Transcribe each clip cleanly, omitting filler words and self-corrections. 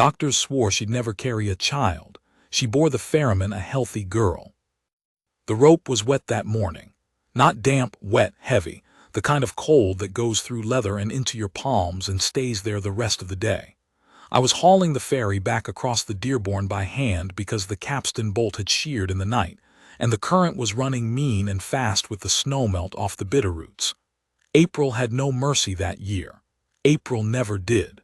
Doctors swore she'd never carry a child. She bore the Ferryman, a healthy girl. The rope was wet that morning. Not damp, wet, heavy, the kind of cold that goes through leather and into your palms and stays there the rest of the day. I was hauling the ferry back across the Dearborn by hand because the capstan bolt had sheared in the night, and the current was running mean and fast with the snowmelt off the Bitterroots. April had no mercy that year. April never did.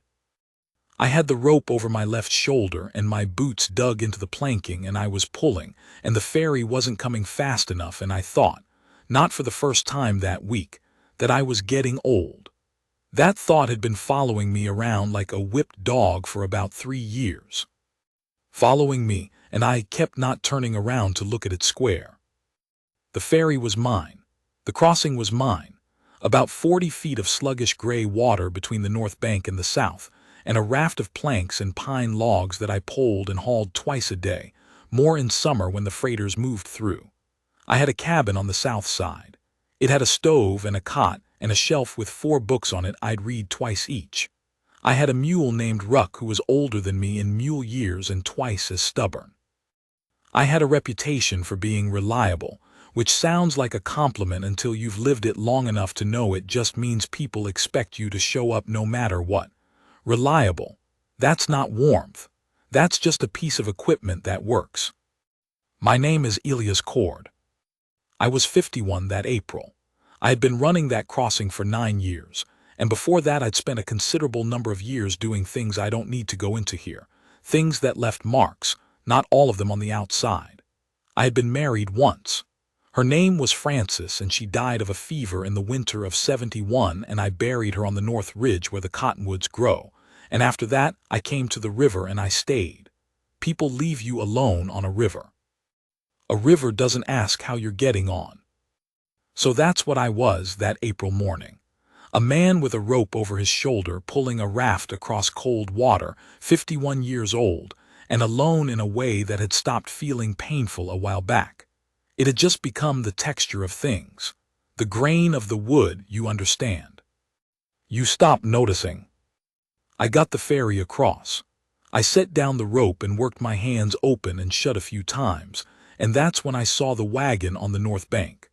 I had the rope over my left shoulder and my boots dug into the planking, and I was pulling, and the ferry wasn't coming fast enough, and I thought, not for the first time that week, that I was getting old. That thought had been following me around like a whipped dog for about 3 years. Following me, and I kept not turning around to look at it square. The ferry was mine. The crossing was mine. About 40 feet of sluggish gray water between the north bank and the south, and a raft of planks and pine logs that I poled and hauled twice a day, more in summer when the freighters moved through. I had a cabin on the south side. It had a stove and a cot and a shelf with 4 books on it I'd read twice each. I had a mule named Ruck who was older than me in mule years and twice as stubborn. I had a reputation for being reliable, which sounds like a compliment until you've lived it long enough to know it just means people expect you to show up no matter what. Reliable. That's not warmth. That's just a piece of equipment that works. My name is Elias Cord. I was 51 that April. I had been running that crossing for 9 years, and before that I'd spent a considerable number of years doing things I don't need to go into here, things that left marks, not all of them on the outside. I had been married once. Her name was Frances, and she died of a fever in the winter of '71, and I buried her on the North Ridge where the cottonwoods grow, and after that I came to the river and I stayed. People leave you alone on a river. A river doesn't ask how you're getting on. So that's what I was that April morning. A man with a rope over his shoulder pulling a raft across cold water, 51 years old, and alone in a way that had stopped feeling painful a while back. It had just become the texture of things. The grain of the wood, you understand. You stop noticing. I got the ferry across. I set down the rope and worked my hands open and shut a few times, and that's when I saw the wagon on the north bank.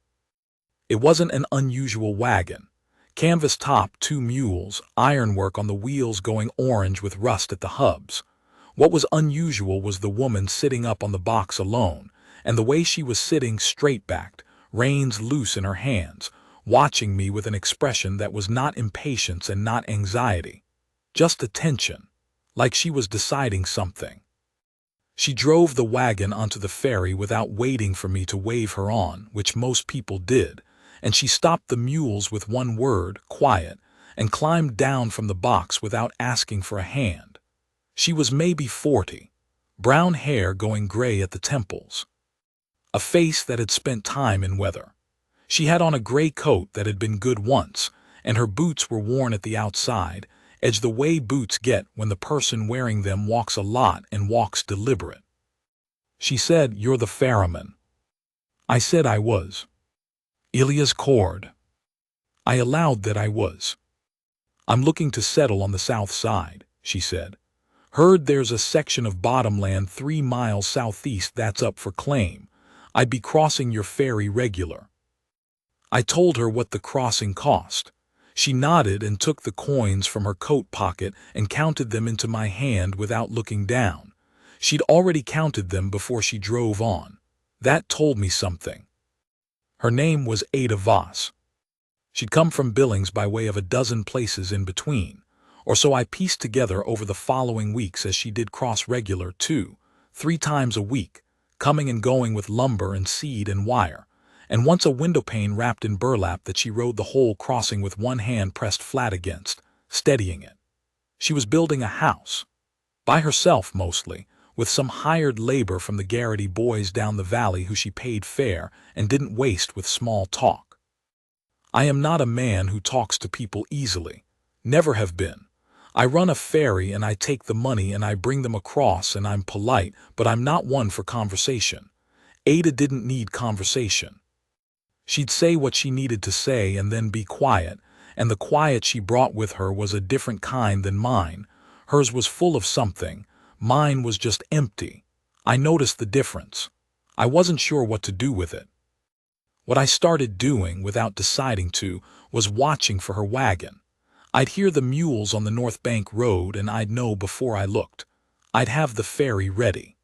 It wasn't an unusual wagon. Canvas top, 2 mules, ironwork on the wheels going orange with rust at the hubs. What was unusual was the woman sitting up on the box alone, and the way she was sitting straight-backed, reins loose in her hands, watching me with an expression that was not impatience and not anxiety, just attention, like she was deciding something. She drove the wagon onto the ferry without waiting for me to wave her on, which most people did, and she stopped the mules with one word, quiet, and climbed down from the box without asking for a hand. She was maybe 40, brown hair going gray at the temples. A face that had spent time in weather. She had on a gray coat that had been good once, and her boots were worn at the outside, edge the way boots get when the person wearing them walks a lot and walks deliberate. She said, "You're the Ferryman." I said I was. Elias Cord. I allowed that I was. "I'm looking to settle on the south side," she said. "Heard there's a section of bottomland 3 miles southeast that's up for claim. I'd be crossing your ferry regular." I told her what the crossing cost. She nodded and took the coins from her coat pocket and counted them into my hand without looking down. She'd already counted them before she drove on. That told me something. Her name was Ada Voss. She'd come from Billings by way of a dozen places in between, or so I pieced together over the following weeks, as she did cross regular 2, 3 times a week, coming and going with lumber and seed and wire, and once a windowpane wrapped in burlap that she rode the whole crossing with one hand pressed flat against, steadying it. She was building a house. By herself mostly, with some hired labor from the Garrity boys down the valley who she paid fair and didn't waste with small talk. I am not a man who talks to people easily. Never have been. I run a ferry and I take the money and I bring them across and I'm polite, but I'm not one for conversation. Ada didn't need conversation. She'd say what she needed to say and then be quiet, and the quiet she brought with her was a different kind than mine. Hers was full of something, Mine was just empty. I noticed the difference. I wasn't sure what to do with it. What I started doing, without deciding to, was watching for her wagon. I'd hear the mules on the North Bank Road and I'd know before I looked. I'd have the ferry ready.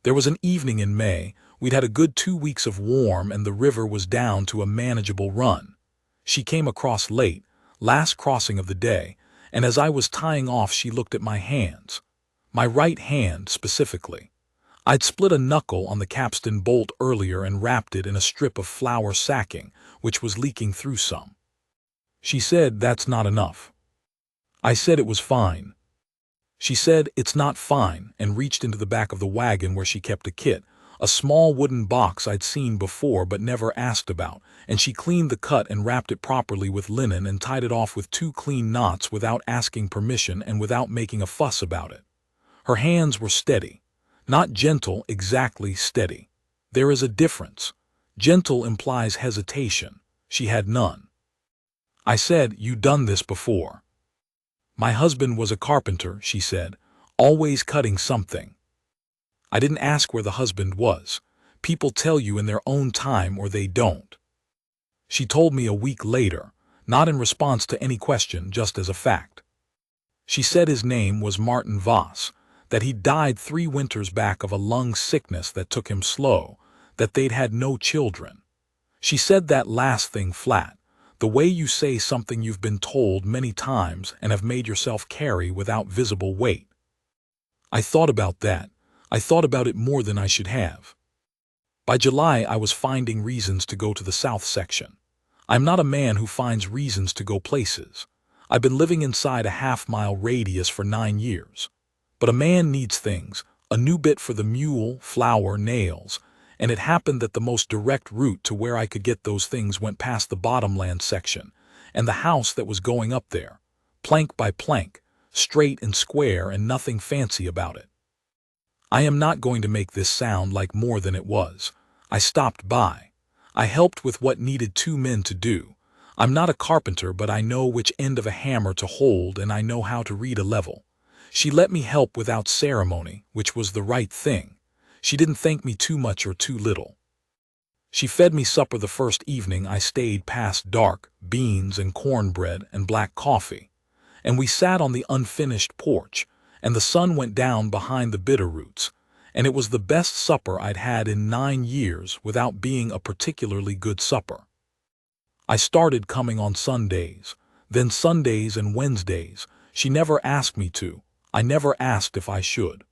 There was an evening in May. We'd had a good 2 weeks of warm and the river was down to a manageable run. She came across late, last crossing of the day, and as I was tying off she looked at my hands. My right hand, specifically. I'd split a knuckle on the capstan bolt earlier and wrapped it in a strip of flour sacking, which was leaking through some. She said, "That's not enough." I said it was fine. She said, "It's not fine," and reached into the back of the wagon where she kept a kit, a small wooden box I'd seen before but never asked about, and she cleaned the cut and wrapped it properly with linen and tied it off with 2 clean knots without asking permission and without making a fuss about it. Her hands were steady. Not gentle, exactly steady. There is a difference. Gentle implies hesitation. She had none. I said, "You done this before?" "My husband was a carpenter," she said, "always cutting something." I didn't ask where the husband was. People tell you in their own time or they don't. She told me a week later, not in response to any question, just as a fact. She said his name was Martin Voss, that he'd died 3 winters back of a lung sickness that took him slow, that they'd had no children. She said that last thing flat, the way you say something you've been told many times and have made yourself carry without visible weight. I thought about that. I thought about it more than I should have. By July I was finding reasons to go to the South section. I'm not a man who finds reasons to go places. I've been living inside a half-mile radius for 9 years. But a man needs things, a new bit for the mule, flour, nails, and it happened that the most direct route to where I could get those things went past the bottomland section, and the house that was going up there, plank by plank, straight and square and nothing fancy about it. I am not going to make this sound like more than it was. I stopped by. I helped with what needed 2 men to do. I'm not a carpenter, but I know which end of a hammer to hold and I know how to read a level. She let me help without ceremony, which was the right thing. She didn't thank me too much or too little. She fed me supper the first evening I stayed past dark, beans and cornbread and black coffee. And we sat on the unfinished porch, and the sun went down behind the bitter roots, and it was the best supper I'd had in 9 years without being a particularly good supper. I started coming on Sundays, then Sundays and Wednesdays. She never asked me to. I never asked if I should.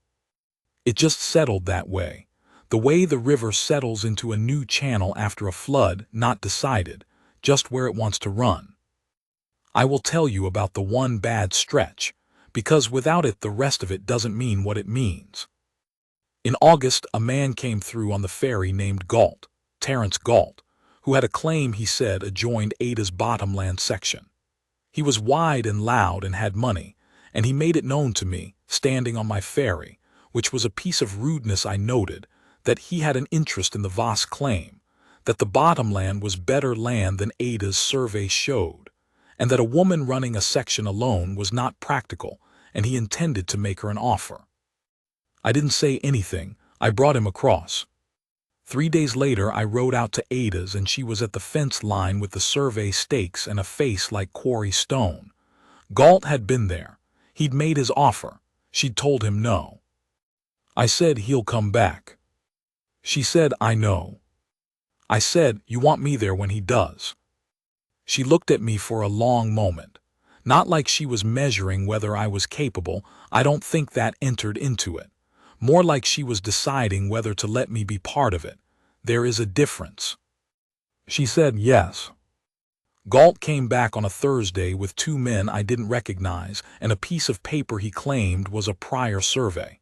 It just settled that way. The way the river settles into a new channel after a flood, not decided, just where it wants to run. I will tell you about the one bad stretch, because without it the rest of it doesn't mean what it means. In August, a man came through on the ferry named Galt, Terence Galt, who had a claim he said adjoined Ada's bottomland section. He was wide and loud and had money, and he made it known to me, standing on my ferry, which was a piece of rudeness I noted, that he had an interest in the Voss claim, that the bottomland was better land than Ada's survey showed, and that a woman running a section alone was not practical, and he intended to make her an offer. I didn't say anything. I brought him across. 3 days later I rode out to Ada's and she was at the fence line with the survey stakes and a face like quarry stone. Galt had been there. He'd made his offer. She'd told him no. I said, "He'll come back." She said, "I know." I said, "You want me there when he does." She looked at me for a long moment. Not like she was measuring whether I was capable. I don't think that entered into it. More like she was deciding whether to let me be part of it. There is a difference. She said yes. Galt came back on a Thursday with 2 men I didn't recognize and a piece of paper he claimed was a prior survey.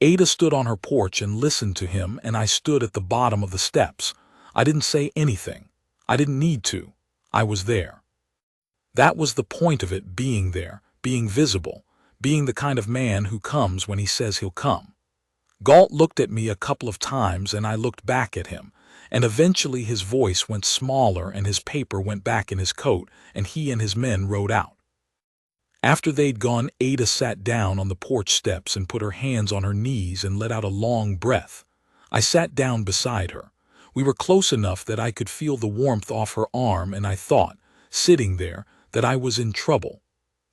Ada stood on her porch and listened to him, and I stood at the bottom of the steps. I didn't say anything. I didn't need to. I was there. That was the point of it, being there, being visible, being the kind of man who comes when he says he'll come. Galt looked at me a couple of times and I looked back at him, and eventually his voice went smaller and his paper went back in his coat and he and his men rode out. After they'd gone, Ada sat down on the porch steps and put her hands on her knees and let out a long breath. I sat down beside her. We were close enough that I could feel the warmth off her arm, and I thought, sitting there, that I was in trouble.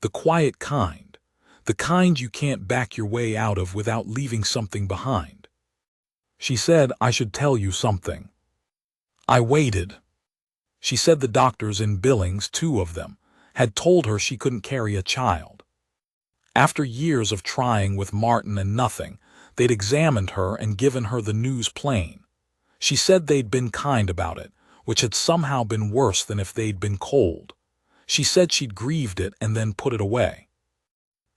The quiet kind. The kind you can't back your way out of without leaving something behind. She said I should tell you something. I waited. She said the doctors in Billings, 2 of them, had told her she couldn't carry a child. After years of trying with Martin and nothing, they'd examined her and given her the news plain. She said they'd been kind about it, which had somehow been worse than if they'd been cold. She said she'd grieved it and then put it away.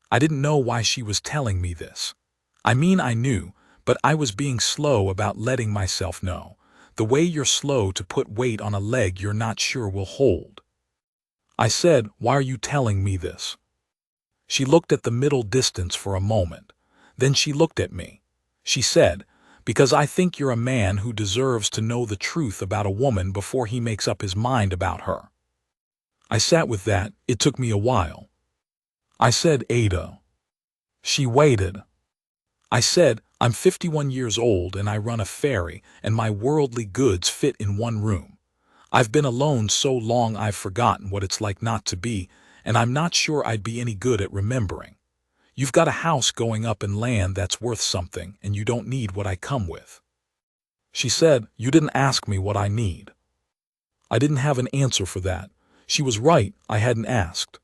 I didn't know why she was telling me this. I mean, I knew, but I was being slow about letting myself know, the way you're slow to put weight on a leg you're not sure will hold. I said, "Why are you telling me this?" She looked at the middle distance for a moment. Then she looked at me. She said, "Because I think you're a man who deserves to know the truth about a woman before he makes up his mind about her." I sat with that. It took me a while. I said, "Ada." She waited. I said, "I'm 51 years old and I run a ferry and my worldly goods fit in one room. I've been alone so long I've forgotten what it's like not to be, and I'm not sure I'd be any good at remembering. You've got a house going up in land that's worth something, and you don't need what I come with." She said, "You didn't ask me what I need." I didn't have an answer for that. She was right, I hadn't asked.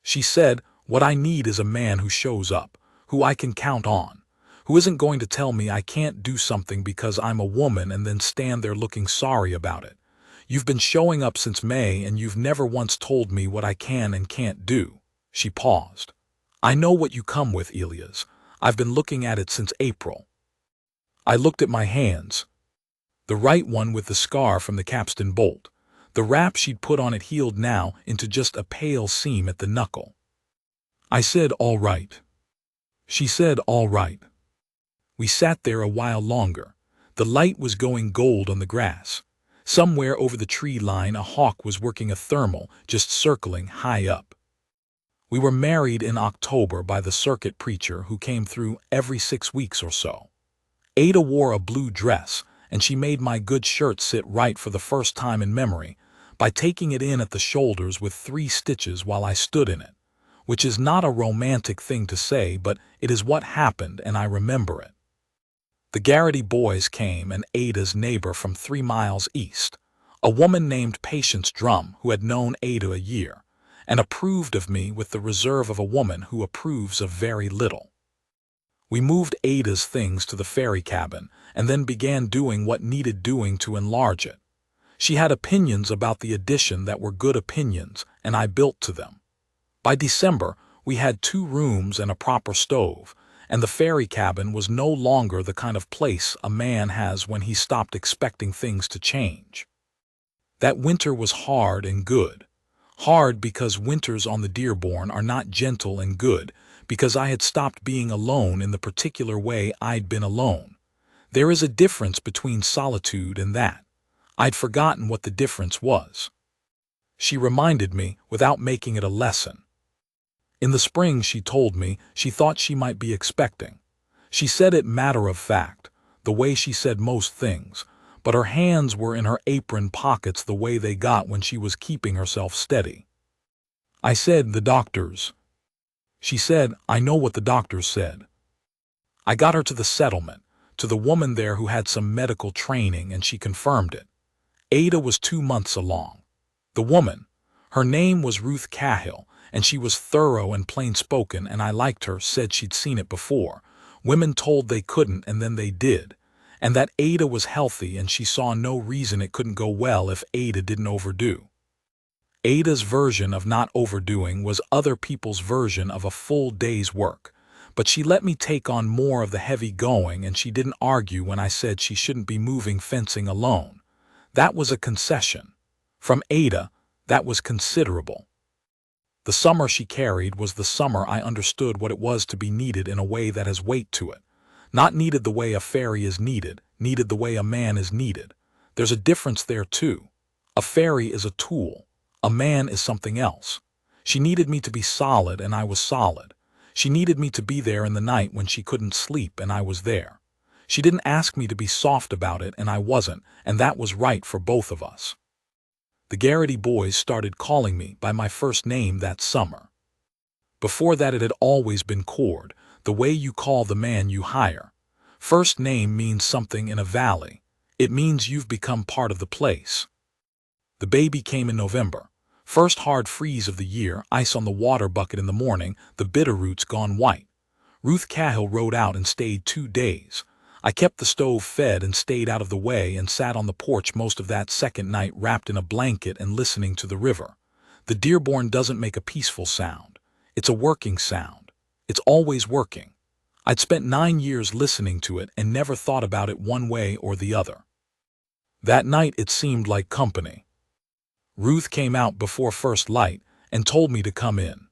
She said, "What I need is a man who shows up, who I can count on, who isn't going to tell me I can't do something because I'm a woman and then stand there looking sorry about it. You've been showing up since May and you've never once told me what I can and can't do." She paused. "I know what you come with, Elias. I've been looking at it since April." I looked at my hands. The right one with the scar from the capstan bolt. The wrap she'd put on it healed now into just a pale seam at the knuckle. I said, "All right." She said, "All right." We sat there a while longer. The light was going gold on the grass. Somewhere over the tree line a hawk was working a thermal, just circling high up. We were married in October by the circuit preacher who came through every 6 weeks or so. Ada wore a blue dress, and she made my good shirt sit right for the first time in memory by taking it in at the shoulders with 3 stitches while I stood in it, which is not a romantic thing to say, but it is what happened and I remember it. The Garrity boys came, and Ada's neighbor from 3 miles east, a woman named Patience Drum, who had known Ada a year, and approved of me with the reserve of a woman who approves of very little. We moved Ada's things to the ferry cabin, and then began doing what needed doing to enlarge it. She had opinions about the addition that were good opinions, and I built to them. By December, we had 2 rooms and a proper stove, and the ferry cabin was no longer the kind of place a man has when he stopped expecting things to change. That winter was hard and good. Hard because winters on the Dearborn are not gentle, and good because I had stopped being alone in the particular way I'd been alone. There is a difference between solitude and that. I'd forgotten what the difference was. She reminded me without making it a lesson. In the spring, she told me she thought she might be expecting. She said it matter of fact, the way she said most things, but her hands were in her apron pockets the way they got when she was keeping herself steady. I said, "The doctors." She said, "I know what the doctors said." I got her to the settlement, to the woman there who had some medical training, and she confirmed it. Ada was 2 months along. The woman, her name was Ruth Cahill, and she was thorough and plain-spoken, and I liked her, said she'd seen it before. Women told they couldn't, and then they did, and that Ada was healthy, and she saw no reason it couldn't go well if Ada didn't overdo. Ada's version of not overdoing was other people's version of a full day's work, but she let me take on more of the heavy going, and she didn't argue when I said she shouldn't be moving fencing alone. That was a concession. From Ada, that was considerable. The summer she carried was the summer I understood what it was to be needed in a way that has weight to it. Not needed the way a ferry is needed, needed the way a man is needed. There's a difference there too. A ferry is a tool. A man is something else. She needed me to be solid, and I was solid. She needed me to be there in the night when she couldn't sleep, and I was there. She didn't ask me to be soft about it, and I wasn't, and that was right for both of us. The Garrity boys started calling me by my first name that summer. Before that it had always been Cord, the way you call the man you hire. First name means something in a valley. It means you've become part of the place. The baby came in November. First hard freeze of the year, ice on the water bucket in the morning, the bitter roots gone white. Ruth Cahill rode out and stayed 2 days. I kept the stove fed and stayed out of the way and sat on the porch most of that second night wrapped in a blanket and listening to the river. The Dearborn doesn't make a peaceful sound. It's a working sound. It's always working. I'd spent 9 years listening to it and never thought about it one way or the other. That night it seemed like company. Ruth came out before first light and told me to come in.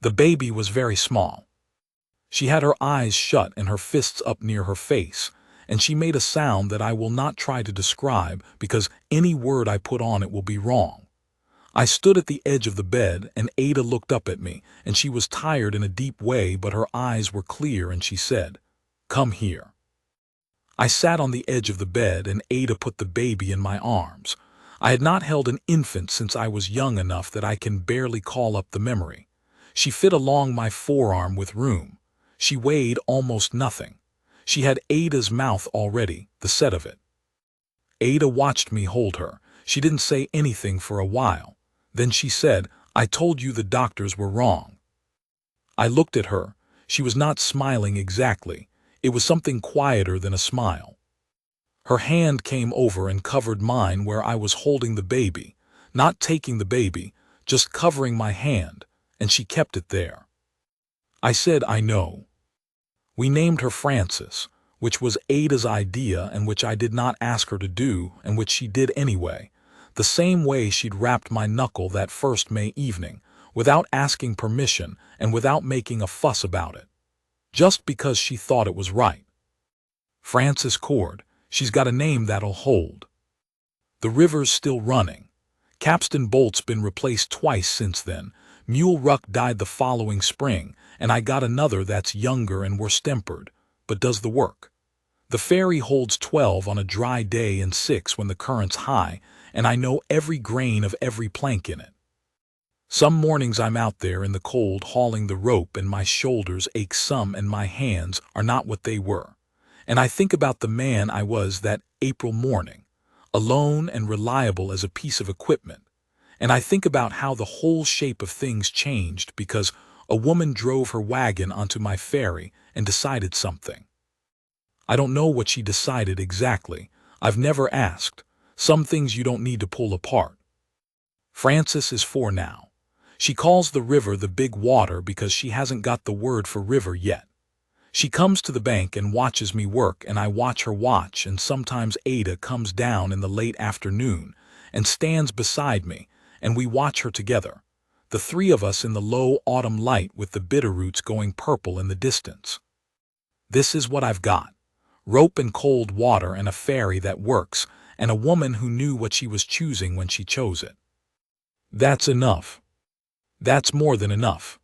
The baby was very small. She had her eyes shut and her fists up near her face, and she made a sound that I will not try to describe because any word I put on it will be wrong. I stood at the edge of the bed, and Ada looked up at me, and she was tired in a deep way, but her eyes were clear, and she said, "Come here." I sat on the edge of the bed, and Ada put the baby in my arms. I had not held an infant since I was young enough that I can barely call up the memory. She fit along my forearm with room. She weighed almost nothing. She had Ada's mouth already, the set of it. Ada watched me hold her. She didn't say anything for a while. Then she said, "I told you the doctors were wrong." I looked at her. She was not smiling exactly. It was something quieter than a smile. Her hand came over and covered mine where I was holding the baby, not taking the baby, just covering my hand, and she kept it there. I said, "I know." We named her Frances, which was Ada's idea and which I did not ask her to do, and which she did anyway, the same way she'd wrapped my knuckle that first May evening, without asking permission and without making a fuss about it, just because she thought it was right. Frances Cord, she's got a name that'll hold. The river's still running. Capstan Bolt's been replaced twice since then. Mule Ruck died the following spring, and I got another that's younger and worse-tempered, but does the work. The ferry holds 12 on a dry day and 6 when the current's high, and I know every grain of every plank in it. Some mornings I'm out there in the cold hauling the rope and my shoulders ache some and my hands are not what they were. And I think about the man I was that April morning, alone and reliable as a piece of equipment. And I think about how the whole shape of things changed because a woman drove her wagon onto my ferry and decided something. I don't know what she decided exactly. I've never asked. Some things you don't need to pull apart. Frances is 4 now. She calls the river the big water because she hasn't got the word for river yet. She comes to the bank and watches me work, and I watch her watch, and sometimes Ada comes down in the late afternoon and stands beside me, and we watch her together, the 3 of us in the low autumn light with the bitterroots going purple in the distance. This is what I've got: rope and cold water and a ferry that works, and a woman who knew what she was choosing when she chose it. That's enough. That's more than enough.